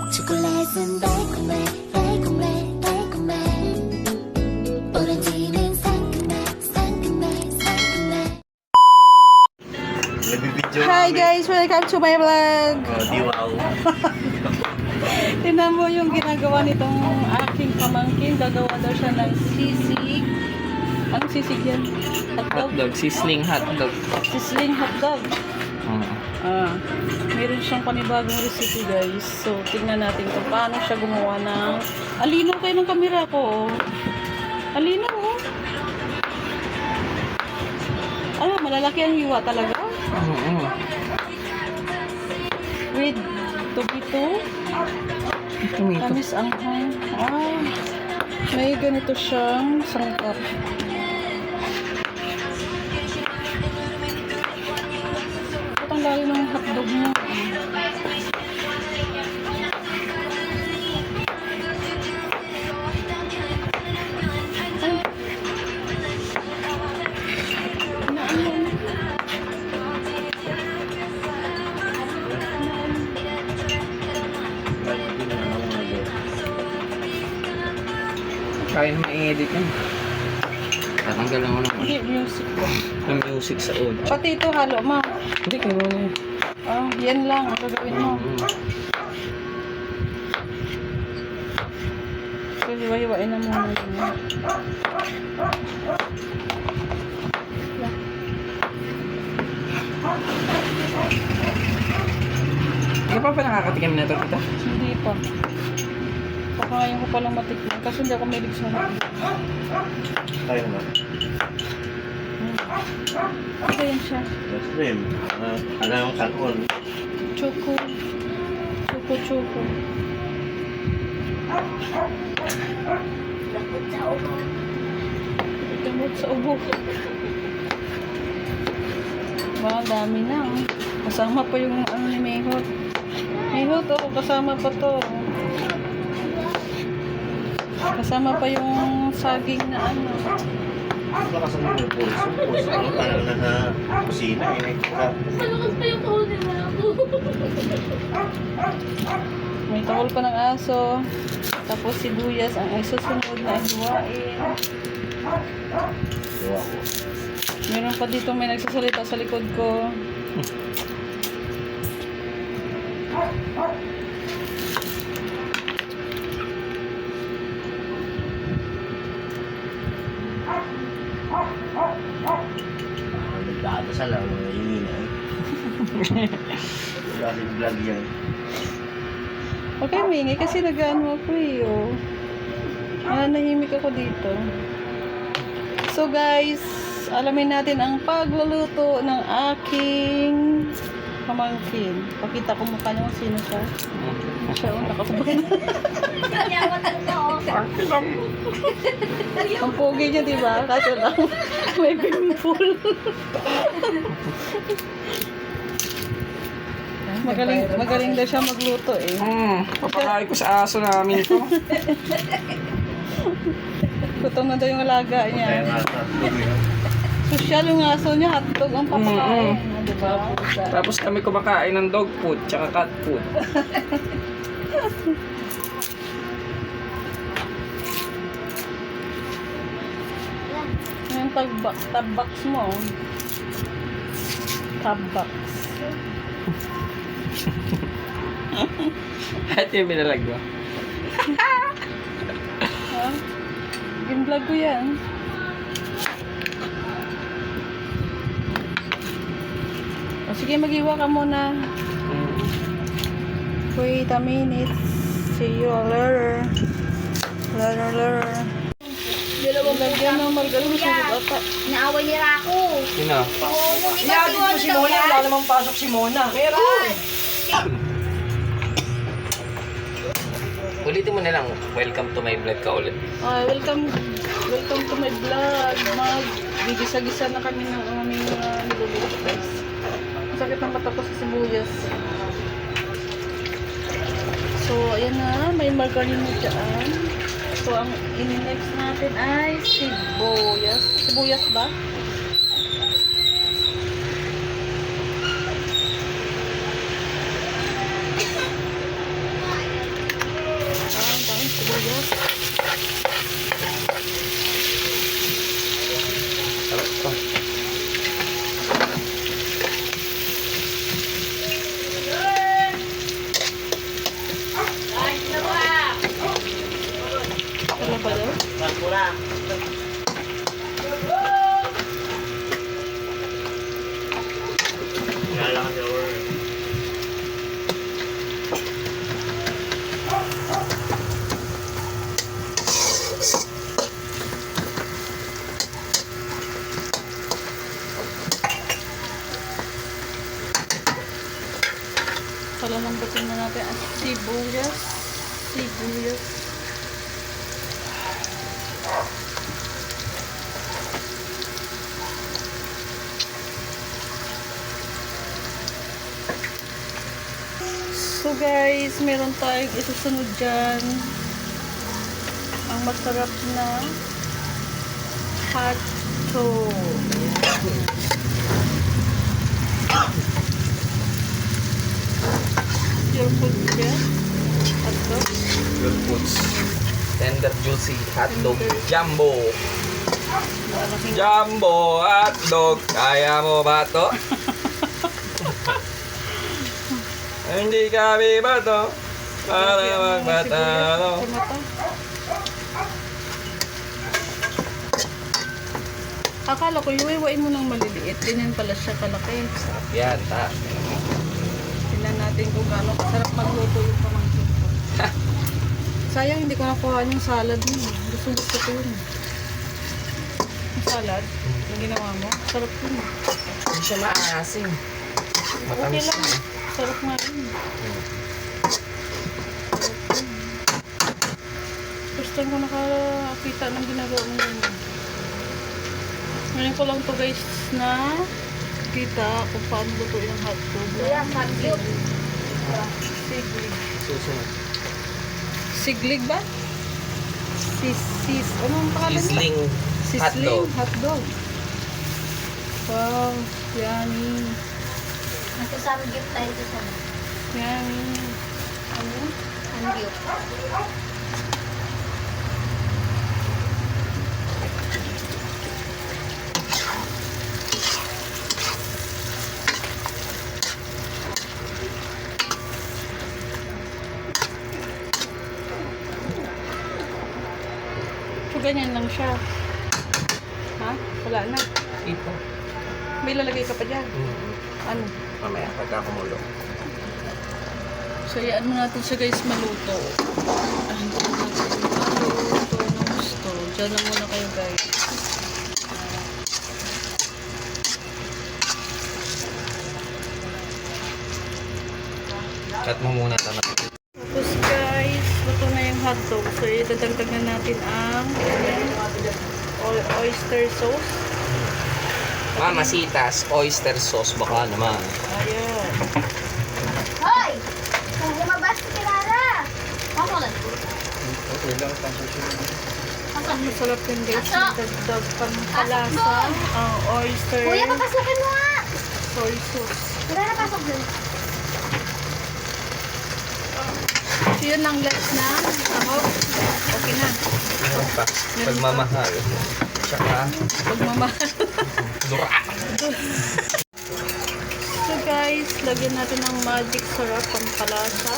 초콜릿은 달콤해 달콤해 달콤해 오렌지는 상큼해 상큼해 상큼해. Nagbibidyo Hi guys! Welcome to my vlog! Di wow. Tingnan mo yung ginagawa nitong aking pamangkin. Gagawa daw siya ng sisig. Anong sisig yan? Hotdog? Hotdog, sizzling hotdog. Sizzling hotdog. Meron siyang panibagong recipe guys. So, tingnan natin kung paano siya gumawa ng... Alinaw kayo ng kamera ko. Alinaw oh. Ano, malalaki ang hiwa talaga. With tomato. Tomato. Tamis ang hang. May ganito siyang sangkap. Ang lalo ng hotdog mo. Kaya na ma-edit yan. Tatanggal lang ako Hindi, music ko. ng music sa audio. Pati ito halo, ma. Hindi, kaya mo na yan. Yan lang ang gagawin mo. So, hiwa-hiwain na muna yun. Hindi pa nakakatikim na ito, kita? Hindi pa. Pakain ko palang matikman kasi hindi ako mahilig sa hotdog. Tayo naman. Ito yan siya. That's rim. Anong kanon? Choco. Choco. Damot sa ubo. Wow, dami na. Kasama pa yung ano ni Mayhot. Mayhot, kasama pa to. Kasama pa yung saging na ano. Baka sa mga pulso. Ano pa lang nasa kusina. Malakas pa yung tuhod nila ako. May tahol pa ng aso. Tapos sibuyas ang isusunod na hiwain. Meron pa dito may nagsasalita sa likod ko. Nagdadasal lang. Hingin eh. Wala rin vlog yan. Okay, mingi kasi nag-ano ako eh. Nahimik ako dito. So guys, alamin natin ang pagluluto ng aking pamangkin. Pakita ko mukha niyo kung sino siya. Siya nakakabay. Ang pogi niya, diba? Kaso lang, may pimple. Magaling daw siya magluto eh. Papakain ko sa aso namin ito. Gutom na daw yung alaga Kaya niya. nga sa vlog yun. Sosyal yung aso niya, hotdog ang papakain. Diba? Tapos kami kumakain ng dog food, tsaka cat food. Yung tab-box mo. Tab-box. At yung binalag mo. Ha? Ginvlog ko yan. O sige, mag-iwa ka muna. Wait a minute. See you later. Later. Lagyan ng margarine sa ata. Naaway ni Rako. Sino? Iyalit mo si Mona, wala namang pasok si Mona. meron. Ulitin mo na lang, welcome to my vlog ka ulit. Welcome to my vlog. Gigisa-gisa na kami ng aming niluluto guys. Masakit ng mata ko sa sibuyas. So, ayan na. May margarine na dyan. So, ang in-next natin ay sibuyas. Sibuyas ba? Palalambatin na natin ang sibuyas. Sibuyas. So guys, meron tayong isusunod dyan. Ang masarap na hotdog. Your food dyan. Hotdog. Good foods. Tender juicy hotdog. Jumbo. Malaking Jumbo hotdog. Kaya mo ba to? Hindi kami ba to? Para magpatalo. Akala ko iwiwain mo ng maliliit. Ganyan pala siya kalaki. Sarap yan, ta. Tingnan natin kung gaano kasarap magluto yung pamangkin ko. Sayang hindi ko nakuha yung salad mo. Gusto ko yun. Yung salad, yung ginawa mo, sarap yun. Hindi siya maasim. Okay Matamis lang. na. Sarap nga yun. First time ko nakakita ng ginagawa mo yun. Ngayon ko lang to guys na kita kung paano lutuin ang hotdog. Kuya, hotdog. Siglig. Susunod. Siglig ba? Anong pangalan niya? Sizzling Sizzling hotdog. hotdog. Wow, yummy. Nagsasamgyup tayo sa Yummy. Ano? samgyup. So, ganyan lang siya. Ha? Wala na. Ito. May lalagay ka pa dyan. Ano? Mamaya, pagka kumulo. So, iyan mo natin siya guys maluto. Hindi natin maluto ng gusto. Diyan lang muna kayo guys. Cut mo muna ito. Tapos guys, luto na yung hotdog. So, idadagdag na natin ang oyster sauce. Mamasitas, oyster sauce. Baka naman. Ayan. Hoy! Kung lumabas si Clara! Ako lang. Okay lang, Ang masarap yun guys. Aso! Dagdag pang Asok palasa. doon! Ang oyster Kuya, papasukin mo nga! soy sauce. Wala na pasok dun. So, yun lang guys na. Ako, okay na. Meron pa. Pagmamahal. Tsaka, Pagmamahal. dura. So guys, lagyan natin ng magic syrup pang palasa.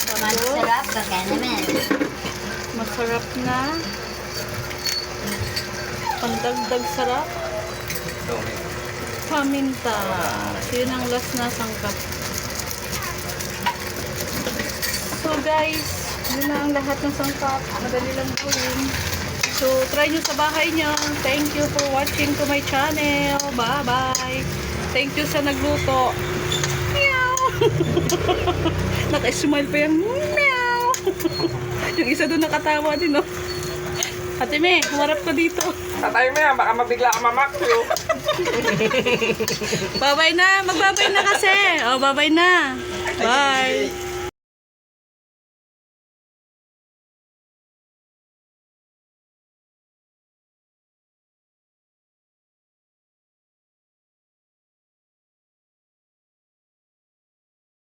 Tapos, Masarap, baka naman. masarap na. Pandagdag sarap. Paminta. So, yun ang last na sangkap. So guys, yun na ang lahat ng sangkap. Madali lang gawin. So, try nyo sa bahay nyo. Thank you for watching to my channel. Bye-bye. Thank you sa nagluto. Meow! Naka-smile pa yan. Meow! Yung isa doon nakatawa din, no? Ate Me, humarap ka dito. Tatay mo yan, baka mabigla ka mamakyo. Bye-bye na. Magbabay na kasi. Oh, bye-bye na. Bye.